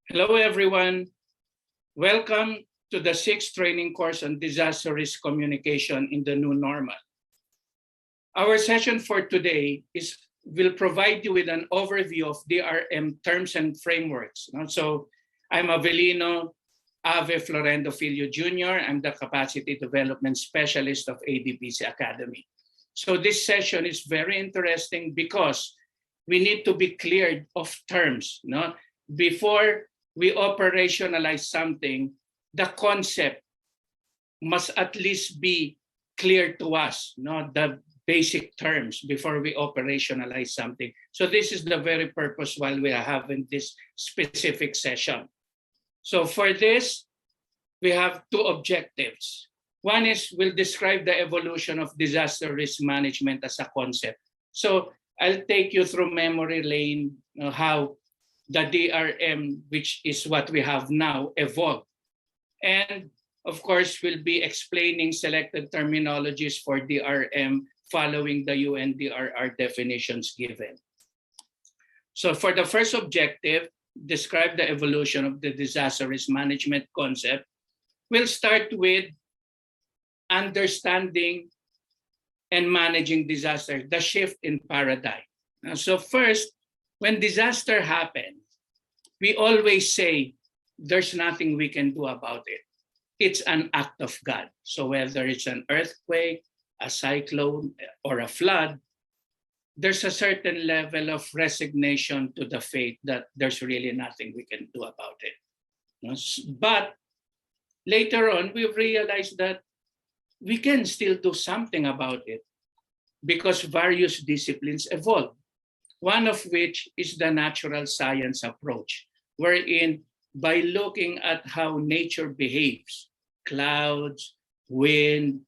Hello, everyone. Welcome to the 6th training course on disaster risk communication in the new normal. Our session for today will provide you with an overview of DRM terms and frameworks. So I'm Avelino Ave Florendo Filio Jr. I'm the Capacity Development Specialist of ADPC Academy. So this session is very interesting because we need to be cleared of terms. Before we operationalize something, the concept must at least be clear to us, the basic terms before we operationalize something. So this is the very purpose why we are having this specific session. So for this, we have two objectives. One is we'll describe the evolution of disaster risk management as a concept. So I'll take you through memory lane, how the DRM, which is what we have now, evolved. And of course, we'll be explaining selected terminologies for DRM following the UNDRR definitions given. So for the first objective, describe the evolution of the disaster risk management concept, we'll start with understanding and managing disaster, the shift in paradigm. So first, when disaster happens, we always say there's nothing we can do about it. It's an act of God. So whether it's an earthquake, a cyclone, or a flood, there's a certain level of resignation to the fate that there's really nothing we can do about it. But later on, we realized that we can still do something about it because various disciplines evolve. One of which is the natural science approach, wherein by looking at how nature behaves, clouds, wind,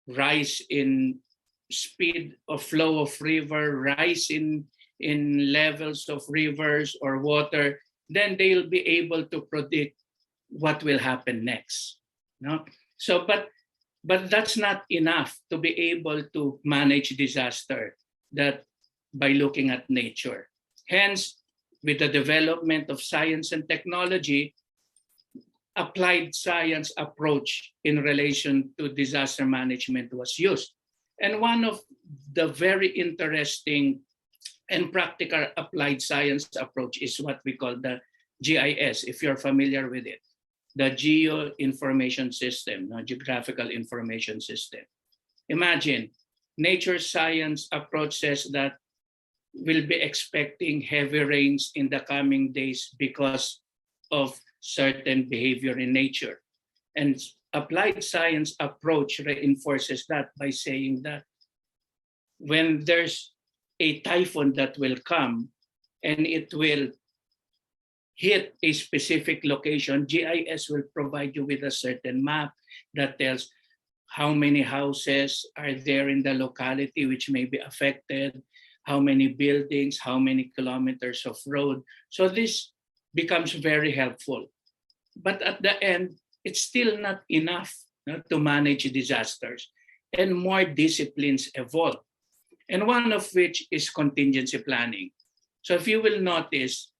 rise in speed of flow of river, rise in levels of rivers or water, then they'll be able to predict what will happen next. So, but that's not enough to be able to manage disaster by looking at nature. Hence, with the development of science and technology, applied science approach in relation to disaster management was used. And one of the very interesting and practical applied science approach is what we call the GIS, if you're familiar with it, the Geo Information System, Geographical Information System. Imagine, nature science approach says that we'll be expecting heavy rains in the coming days because of certain behavior in nature. And applied science approach reinforces that by saying that when there's a typhoon that will come and it will hit a specific location, GIS will provide you with a certain map that tells how many houses are there in the locality which may be affected, how many buildings, how many kilometers of road. So this becomes very helpful. But at the end, it's still not enough to manage disasters, and more disciplines evolve. And one of which is contingency planning. So if you will notice,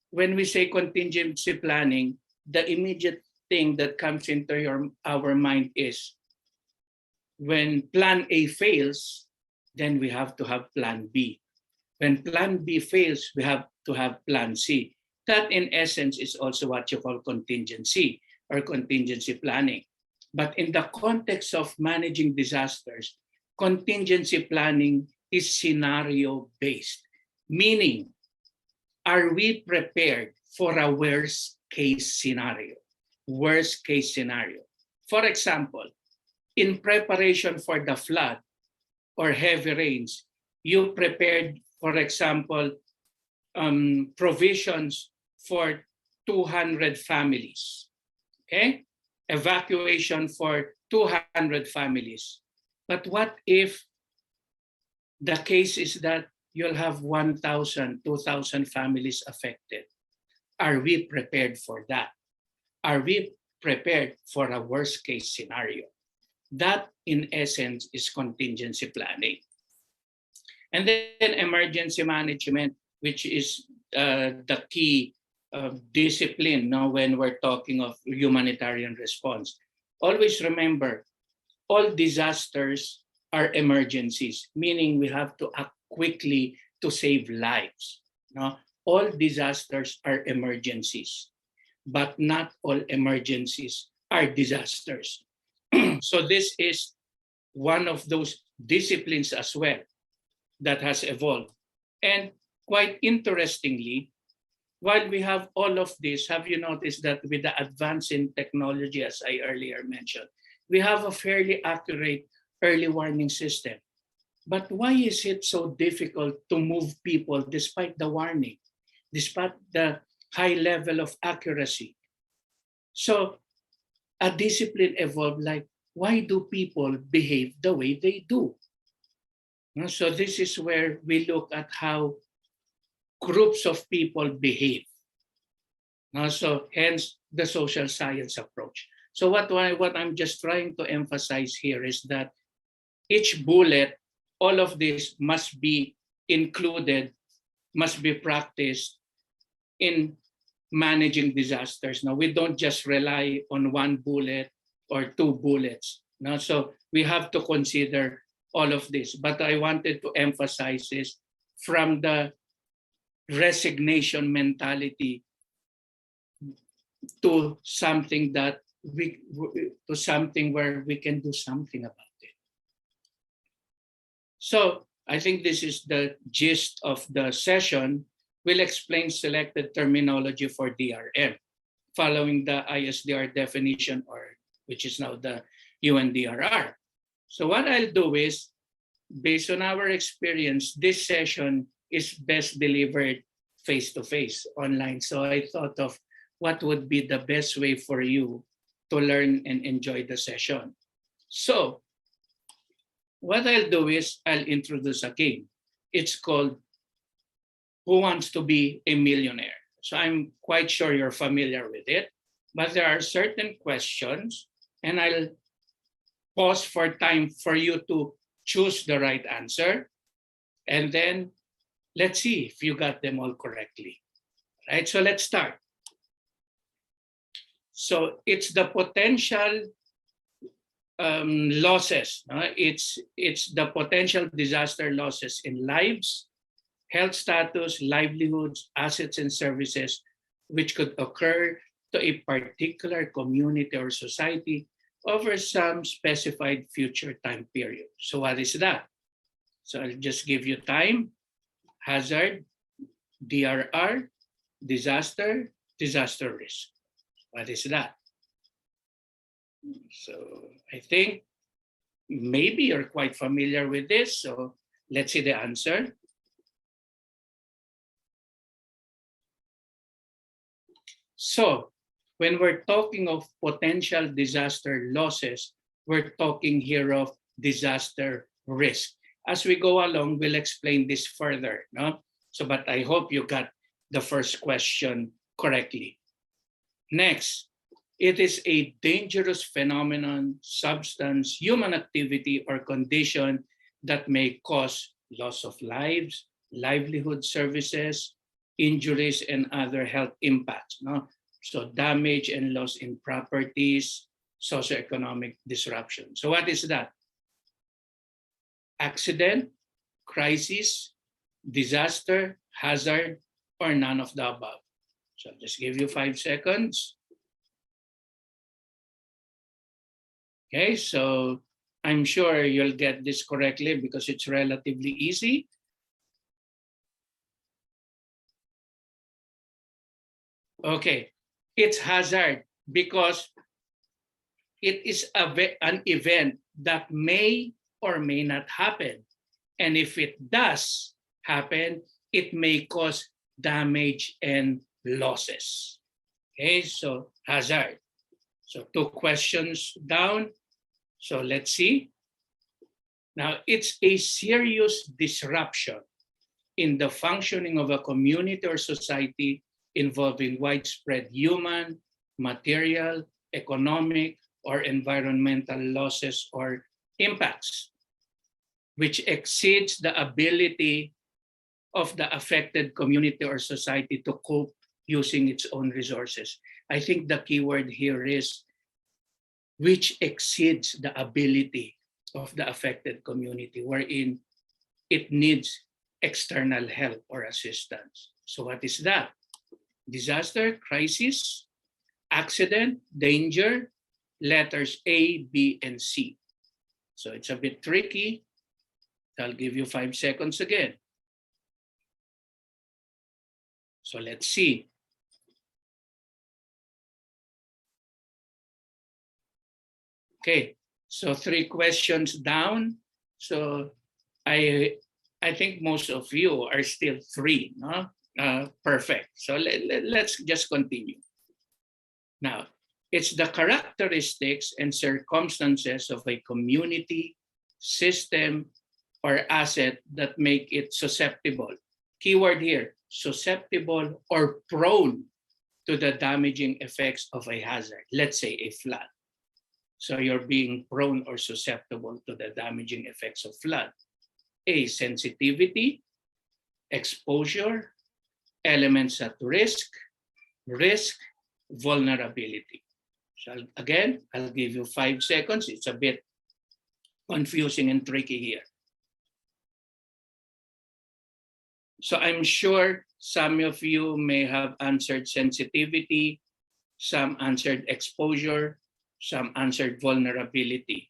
when we say contingency planning, the immediate thing that comes into our mind is when plan A fails, then we have to have plan B. When plan B fails, we have to have plan C. That in essence is also what you call contingency or contingency planning. But in the context of managing disasters, contingency planning is scenario-based, meaning, are we prepared for a worst case scenario? Worst case scenario. For example, in preparation for the flood or heavy rains, you prepared, for example, provisions for 200 families, okay? Evacuation for 200 families. But what if the case is that you'll have 1,000, 2,000 families affected? Are we prepared for that? Are we prepared for a worst case scenario? That, in essence, is contingency planning. And then emergency management, which is the key discipline now when we're talking of humanitarian response. Always remember, all disasters are emergencies, meaning we have to act quickly to save lives. No? All disasters are emergencies, but not all emergencies are disasters. So this is one of those disciplines as well that has evolved. And quite interestingly, while we have all of this, have you noticed that with the advance in technology, as I earlier mentioned, we have a fairly accurate early warning system. But why is it so difficult to move people despite the warning, despite the high level of accuracy? So a discipline evolved like, why do people behave the way they do? So this is where we look at how groups of people behave. So hence the social science approach. So what I'm just trying to emphasize here is that each bullet, all of this must be included, must be practiced in managing disasters. Now, we don't just rely on one bullet or two bullets. So we have to consider all of this. But I wanted to emphasize this from the resignation mentality to something that to something where we can do something about it. So I think this is the gist of the session. We'll explain selected terminology for DRM, following the ISDR definition, which is now the UNDRR. So what I'll do is, based on our experience, this session is best delivered face-to-face online. So I thought of what would be the best way for you to learn and enjoy the session. So what I'll do is I'll introduce a game. It's called Who Wants to Be a Millionaire? So I'm quite sure you're familiar with it, but there are certain questions, and I'll pause for time for you to choose the right answer. And then let's see if you got them all correctly. Right, so let's start. So it's the potential losses. It's the potential disaster losses in lives, health status, livelihoods, assets, and services which could occur to a particular community or society over some specified future time period. So what is that? So I'll just give you time: hazard, DRR, disaster, disaster risk. What is that? So I think maybe you're quite familiar with this. So let's see the answer. So when we're talking of potential disaster losses, we're talking here of disaster risk. As we go along, we'll explain this further. No? So, but I hope you got the first question correctly. Next, it is a dangerous phenomenon, substance, human activity, or condition that may cause loss of lives, livelihood, services, injuries, and other health impacts. No? So damage and loss in properties, socioeconomic disruption. So what is that? Accident, crisis, disaster, hazard, or none of the above. So I'll just give you 5 seconds. Okay, so I'm sure you'll get this correctly because it's relatively easy. Okay, it's hazard because it is an event that may or may not happen. And if it does happen, it may cause damage and losses. Okay, so hazard. So 2 questions down. So let's see. Now, it's a serious disruption in the functioning of a community or society involving widespread human, material, economic, or environmental losses or impacts, which exceeds the ability of the affected community or society to cope using its own resources. I think the keyword here is which exceeds the ability of the affected community, wherein it needs external help or assistance. So what is that? Disaster, crisis, accident, danger, letters A, B, and C. So it's a bit tricky. I'll give you 5 seconds again. So let's see. Okay, so 3 questions down. So I think most of you are still 3, no? Perfect. So let's just continue. Now, it's the characteristics and circumstances of a community, system, or asset that make it susceptible. Keyword here, susceptible or prone to the damaging effects of a hazard. Let's say a flood. So you're being prone or susceptible to the damaging effects of flood. A, sensitivity, exposure, elements at risk, vulnerability. So again, I'll give you 5 seconds. It's a bit confusing and tricky here. So I'm sure some of you may have answered sensitivity, some answered exposure, some answered vulnerability.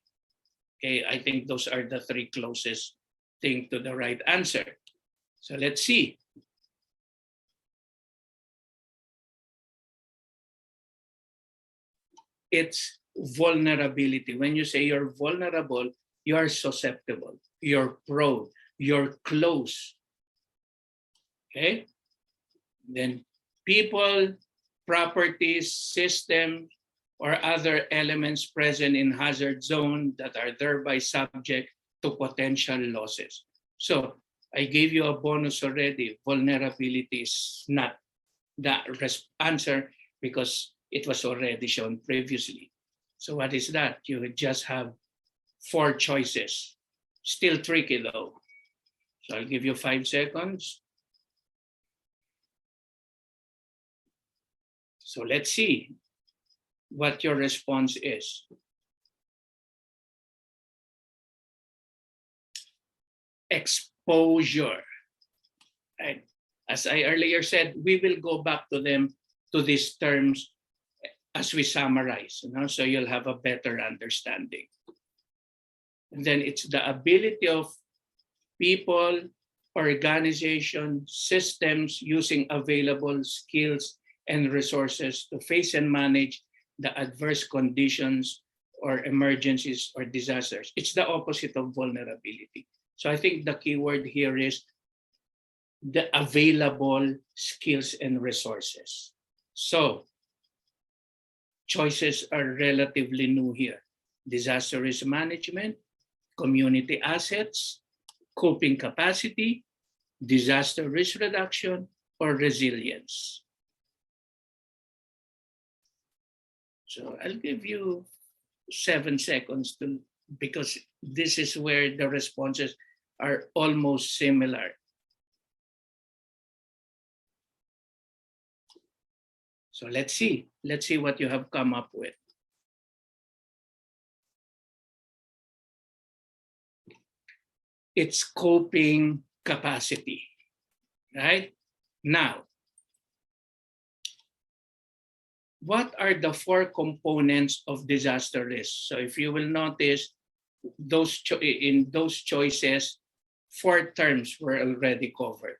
Okay, I think those are the 3 closest thing to the right answer. So let's see. It's vulnerability. When you say you're vulnerable, you're susceptible, you're prone, you're close. Okay? Then people, properties, systems, or other elements present in hazard zone that are thereby subject to potential losses. So I gave you a bonus already. Vulnerability is not the answer because it was already shown previously. So what is that? You just have 4 choices. Still tricky though. So I'll give you 5 seconds. So let's see what your response is. Exposure. Right? As I earlier said, we will go back to these terms as we summarize, so you'll have a better understanding. And then it's the ability of people, organization, systems using available skills and resources to face and manage the adverse conditions or emergencies or disasters. It's the opposite of vulnerability. So I think the key word here is the available skills and resources. So choices are relatively new here. Disaster risk management, community assets, coping capacity, disaster risk reduction, or resilience. So I'll give you 7 seconds because this is where the responses are almost similar. So let's see what you have come up with. It's coping capacity, right? Now, what are the 4 components of disaster risk? So if you will notice, in those choices, 4 terms were already covered.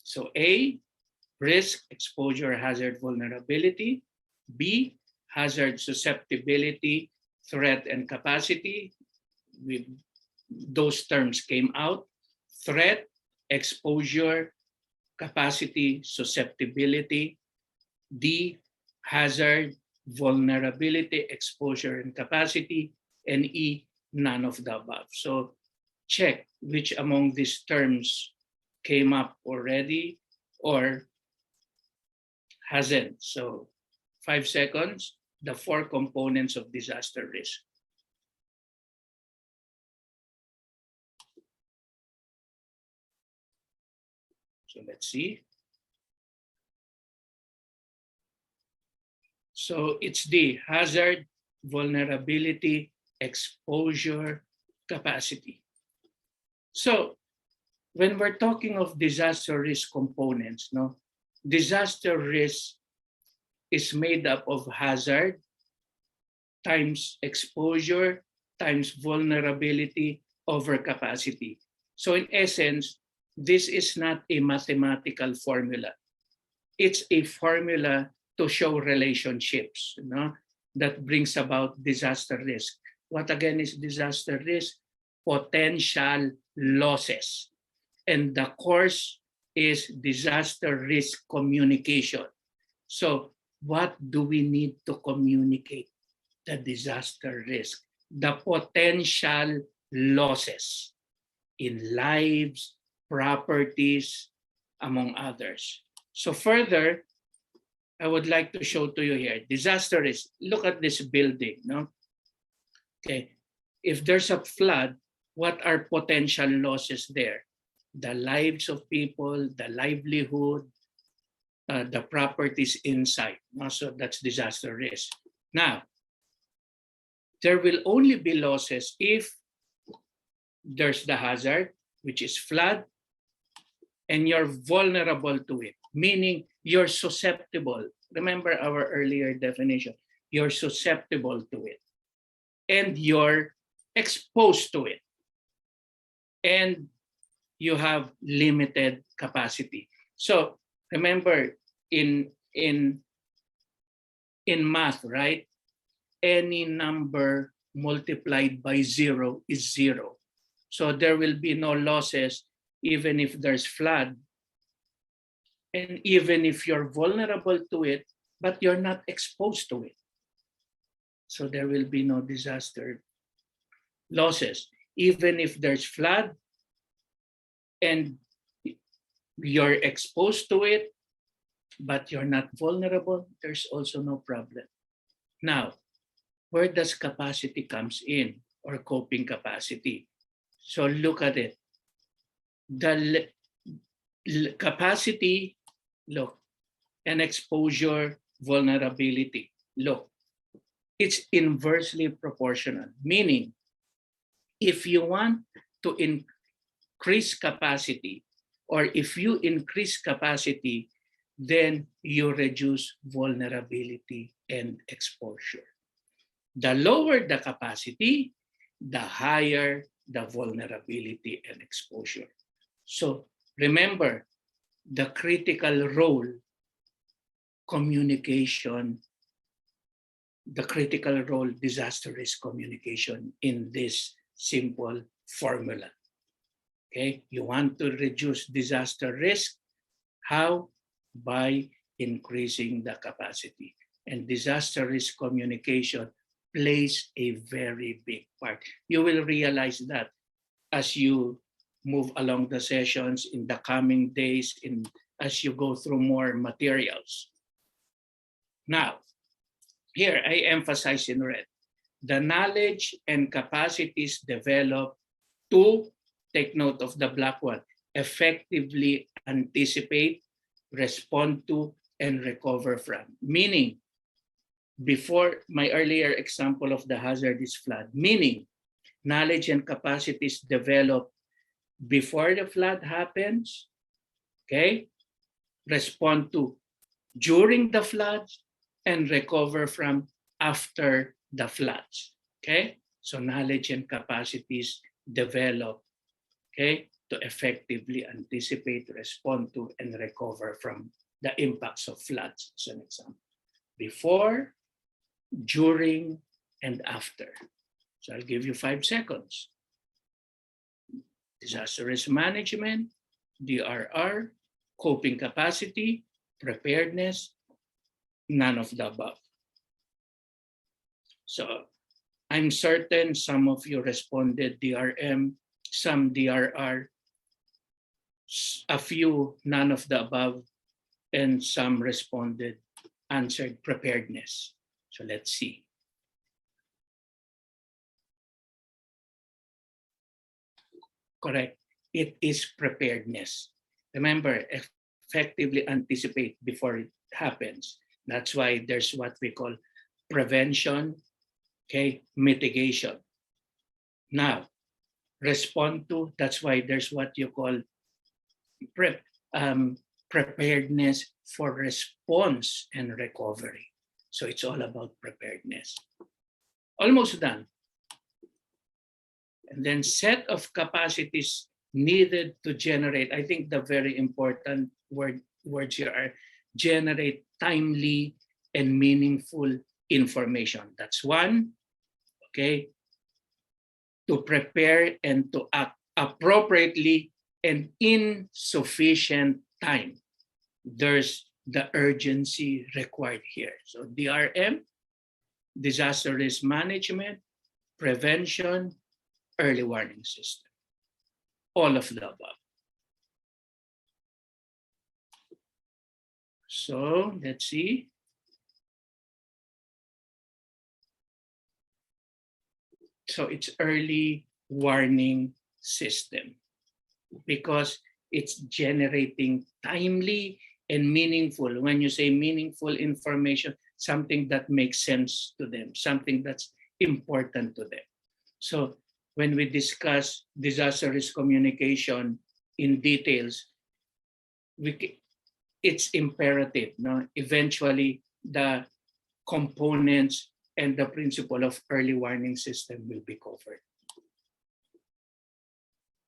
So A, risk, exposure, hazard, vulnerability. B, hazard, susceptibility, threat, and capacity. Those terms came out. Threat, exposure, capacity, susceptibility. D, hazard, vulnerability, exposure, and capacity. And E, none of the above. So check which among these terms came up already or hasn't. So 5 seconds, the 4 components of disaster risk. So let's see. So it's the hazard, vulnerability, exposure, capacity. So when we're talking of disaster risk components, no, disaster risk is made up of hazard times exposure times vulnerability over capacity. So in essence, this is not a mathematical formula. It's a formula to show relationships, you know, that brings about disaster risk. What again is disaster risk? Potential losses. And the course is disaster risk communication. So what do we need to communicate? The disaster risk, the potential losses in lives, properties, among others. So further, I would like to show to you here, disaster risk. Look at this building, no? Okay, if there's a flood, what are potential losses there? The lives of people, the livelihood, the properties inside. So that's disaster risk. Now, there will only be losses if there's the hazard, which is flood, and you're vulnerable to it, meaning you're susceptible. Remember our earlier definition. You're susceptible to it, and you're exposed to it, and you have limited capacity. So remember in math, right? Any number multiplied by zero is zero. So there will be no losses even if there's flood, and even if you're vulnerable to it, but you're not exposed to it. So there will be no disaster losses. Even if there's flood and you're exposed to it, but you're not vulnerable, there's also no problem. Now, where does capacity comes in, or coping capacity? So look at it. The capacity, look, and exposure, vulnerability, look, it's inversely proportional, meaning if you want to increase capacity, or if you increase capacity, then you reduce vulnerability and exposure. The lower the capacity, the higher the vulnerability and exposure. So remember, the critical role, communication, the critical role, disaster risk communication in this simple formula. Okay, you want to reduce disaster risk. How? By increasing the capacity. And disaster risk communication plays a very big part. You will realize that as you move along the sessions in the coming days, as you go through more materials. Now, here I emphasize in red, the knowledge and capacities developed to, take note of the black one, effectively anticipate, respond to, and recover from. Meaning, before my earlier example of the hazardous flood, meaning knowledge and capacities developed before the flood happens, okay? Respond to during the floods, and recover from after the floods, okay? So knowledge and capacities developed, okay, to effectively anticipate, respond to, and recover from the impacts of floods, as an example. Before, during, and after. So I'll give you 5 seconds. Disaster risk management, DRR, coping capacity, preparedness, none of the above. So I'm certain some of you responded DRM, some DRR, a few none of the above, and some responded, answered preparedness. So let's see. Correct. It is preparedness. Remember, effectively anticipate before it happens. That's why there's what we call prevention, okay, mitigation. Now, respond to, that's why there's what you call pre preparedness for response and recovery. So it's all about preparedness. Almost done. And then set of capacities needed to generate. I think the very important words here are generate timely and meaningful information. That's one, okay? To prepare and to act appropriately and in sufficient time. There's the urgency required here. So DRM, disaster risk management, prevention, early warning system. All of the above. So let's see. So it's early warning system because it's generating timely and meaningful. When you say meaningful information, something that makes sense to them, something that's important to them. So when we discuss disaster risk communication in details, it's imperative. No? Eventually, the components and the principle of early warning system will be covered.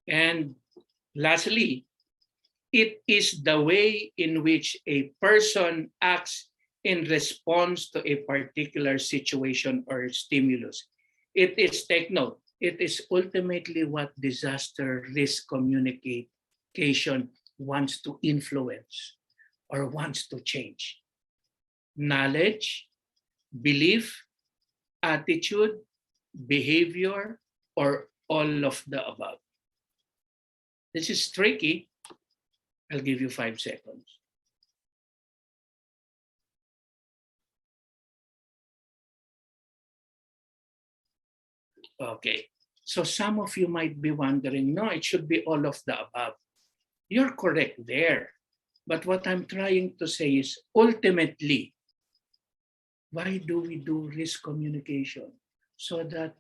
And lastly, it is the way in which a person acts in response to a particular situation or stimulus. It is, take note, it is ultimately what disaster risk communication wants to influence or wants to change. Knowledge, belief, attitude, behavior, or all of the above. This is tricky. I'll give you 5 seconds. Okay, so some of you might be wondering, no, it should be all of the above. You're correct there. But what I'm trying to say is ultimately, why do we do risk communication? So that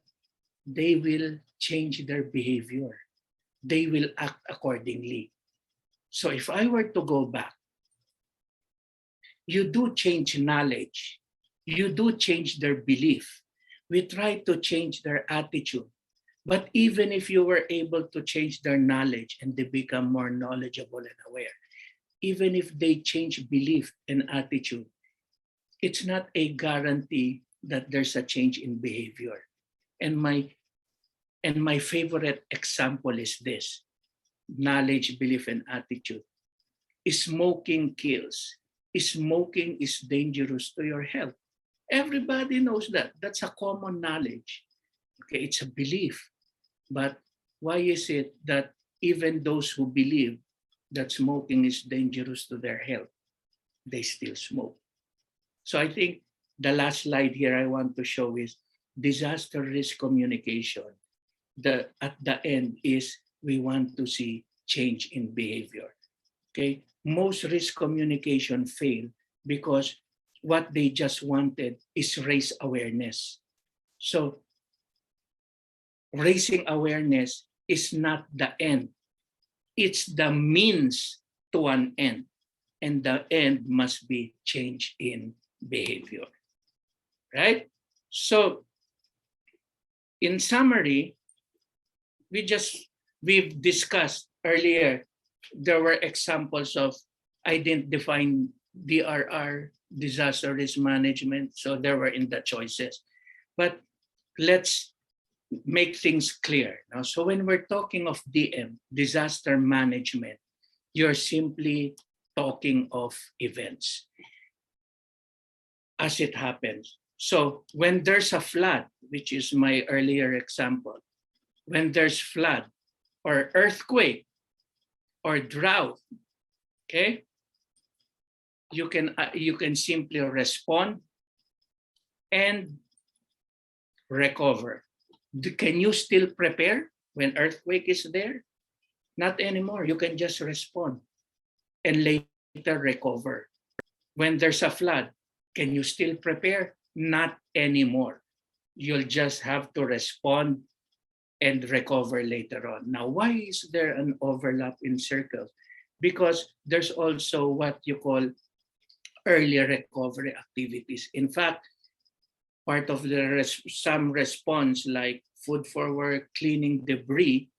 they will change their behavior. They will act accordingly. So if I were to go back, you do change knowledge. You do change their belief. We try to change their attitude. But even if you were able to change their knowledge and they become more knowledgeable and aware, even if they change belief and attitude, it's not a guarantee that there's a change in behavior. And my favorite example is this: knowledge, belief, and attitude. Smoking kills. Smoking is dangerous to your health. Everybody knows that. That's a common knowledge. Okay, it's a belief. But why is it that even those who believe that smoking is dangerous to their health, they still smoke? So I think the last slide here I want to show is disaster risk communication. At the end is we want to see change in behavior. Okay, most risk communication fail because what they just wanted is raise awareness. So raising awareness is not the end. It's the means to an end. And the end must be change in behavior. Right? So in summary, we've discussed earlier, there were examples of, I didn't define DRR, disaster risk management, so there were in the choices. But let's make things clear. Now, so when we're talking of DM, disaster management, you're simply talking of events as it happens. So when there's a flood, which is my earlier example, when there's flood or earthquake or drought, okay, you can simply respond and recover. Can you still prepare when earthquake is there? Not anymore. You can just respond and later recover. When there's a flood, Can you still prepare? Not anymore. You'll just have to respond and recover later on. Now, why is there an overlap in circles? Because there's also what you call early recovery activities. In fact, part of some response like food for work, cleaning debris,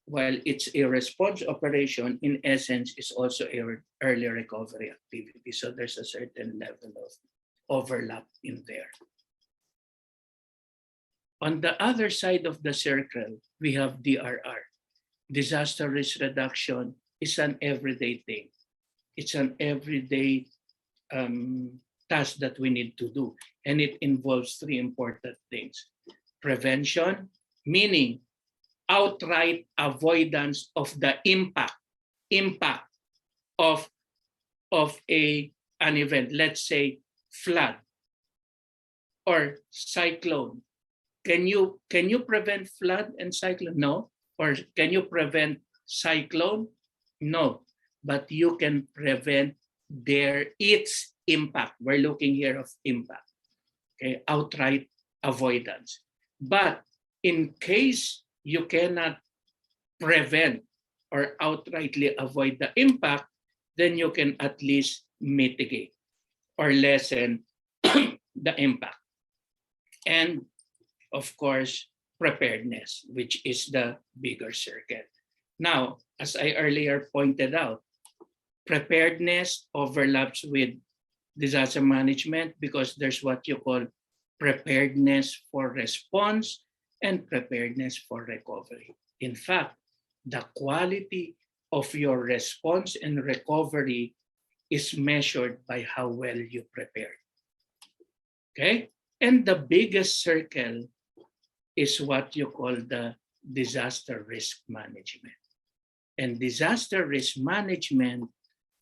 while it's a response operation, in essence, is also a early recovery activity. So there's a certain level of overlap in there. On the other side of the circle, we have DRR. Disaster risk reduction is an everyday thing. It's an everyday task that we need to do. And it involves three important things. Prevention, meaning outright avoidance of the impact of an event, let's say flood or cyclone. Can you prevent flood and cyclone? No. Or can you prevent cyclone? No. But you can prevent its impact. We're looking here of impact. Okay, outright avoidance. But in case you cannot prevent or outrightly avoid the impact, then you can at least mitigate or lessen the impact. And of course, preparedness, which is the bigger circle. Now, as I earlier pointed out, preparedness overlaps with disaster management because there's what you call preparedness for response and preparedness for recovery. In fact, the quality of your response and recovery is measured by how well you prepared. Okay? And the biggest circle is what you call the disaster risk management. And disaster risk management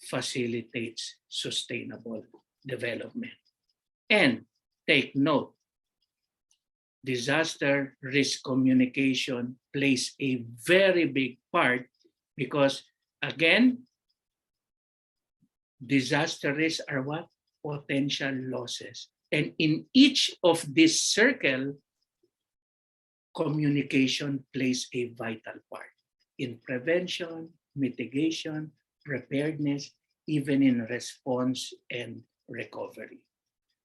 facilitates sustainable development. And take note, disaster risk communication plays a very big part because, again, disaster risks are what? Potential losses. And in each of this circle, communication plays a vital part in prevention, mitigation, preparedness, even in response and recovery.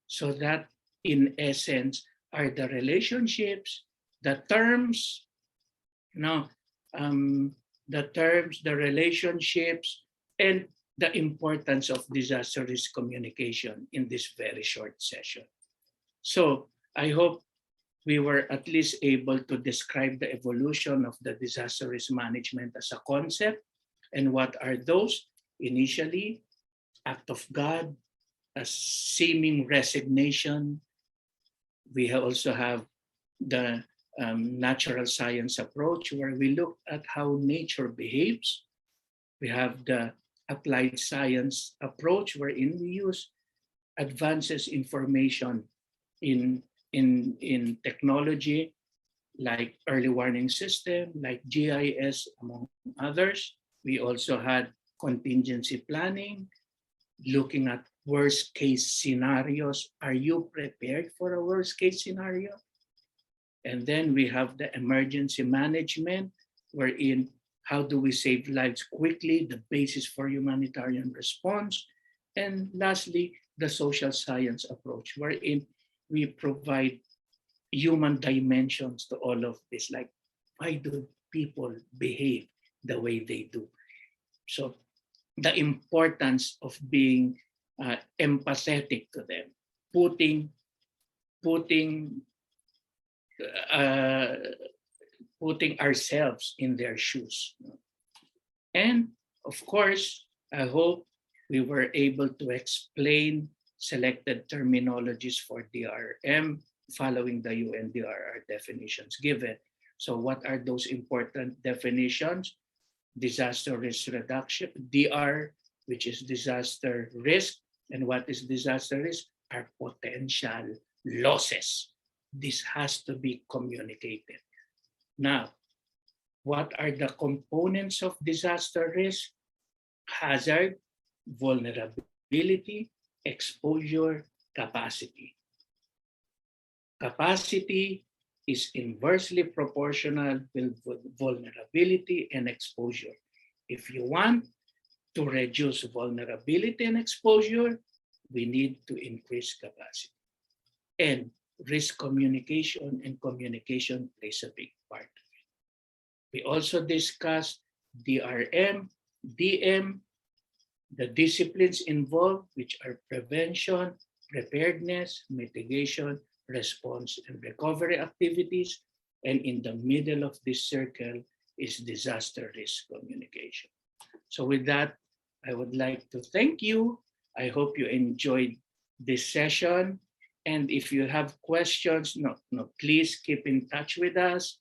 So that, in essence, are the relationships, the terms, the relationships, and the importance of disaster risk communication in this very short session. So I hope we were at least able to describe the evolution of the disaster risk management as a concept. And what are those? Initially, act of God, a seeming resignation. We also have the natural science approach where we look at how nature behaves. We have the applied science approach wherein we use advances information in technology like early warning system, like GIS, among others. We also had contingency planning, looking at worst case scenarios. Are you prepared for a worst case scenario? And then we have the emergency management, wherein how do we save lives quickly, the basis for humanitarian response. And lastly, the social science approach, wherein we provide human dimensions to all of this, like why do people behave the way they do? So the importance of being empathetic to them, putting ourselves in their shoes. And of course, I hope we were able to explain selected terminologies for DRM following the UN DRR definitions given. So what are those important definitions? Disaster risk reduction, DR, which is disaster risk. And what is disaster risk? Are potential losses. This has to be communicated. Now, what are the components of disaster risk? Hazard, vulnerability, exposure, capacity. Capacity is inversely proportional with vulnerability and exposure. If you want to reduce vulnerability and exposure, we need to increase capacity. And risk communication and communication plays a big part of it. We also discussed DRM, DM, the disciplines involved, which are prevention, preparedness, mitigation, response, and recovery activities. And in the middle of this circle is disaster risk communication. So with that, I would like to thank you. I hope you enjoyed this session. And if you have questions, please keep in touch with us.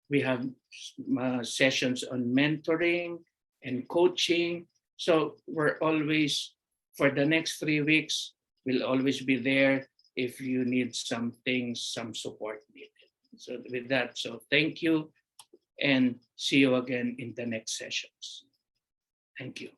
We have sessions on mentoring and coaching. So we're always, for the next 3 weeks, we'll always be there if you need some things, some support needed. So with that, so thank you and see you again in the next sessions. Thank you.